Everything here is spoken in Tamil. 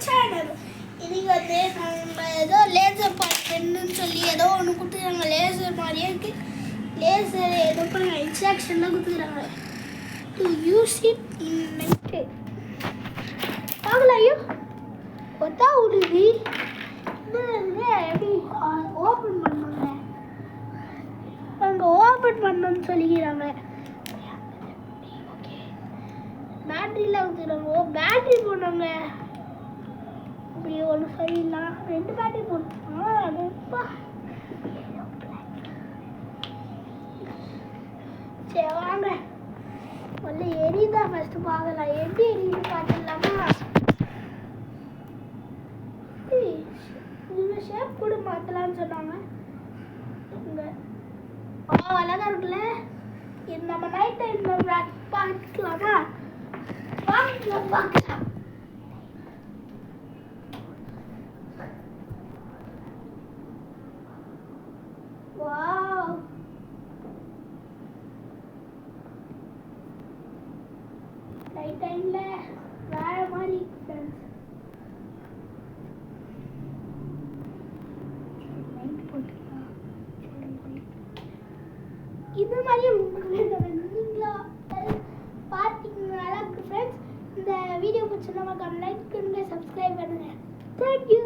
சேனல் இன்னைக்கு வந்து நம்ம ஏதோ லேசர் பார்ட்னு சொல்லி ஏதோ ஒன்று கொடுத்துருக்காங்க. லேசர் மாதிரியே இருக்கு. லேசர் ஏதோ பண்ண இன்ஸ்ட்ரக்ஷன்லாம் கொடுத்துருக்காங்க. To use it in night பார்க்கலையோ ஒத்தா விடுது. எப்படி ஓப்பன் பண்ணாங்க, அங்கே ஓப்பன் பண்ணணும்னு சொல்லிக்கிறாங்க. பேட்டரியில் ஊற்றுறாங்க. பேட்டரி போனாங்க. இப்படி ஒன்று சொல்லிடலாம். 2 பேட்டரி போட்டோம். சரி வாங்க முதல்ல எரியுதா ஃபஸ்ட்டு பார்க்கலாம். எப்படி எரியுது பார்த்துடலாமா? இதில் ஷேப் கூட மாற்றலான்னு சொன்னாங்க. இங்கே அழகாக இருக்குல்ல. இது நம்ம நைட் டைம் பார்க்கலாமா? பார்க்கலாம். வாவ், நைட் டைம்ல வேற மாதிரி ஃப்ரெண்ட்ஸ். இது மாதிரி நீங்களா பார்த்தீங்கன்னா ஃப்ரெண்ட்ஸ், இந்த வீடியோ பிடிச்சிருந்தா லைக் பண்ணுங்க, சப்ஸ்கிரைப் பண்ணுங்க. தேங்க்யூ.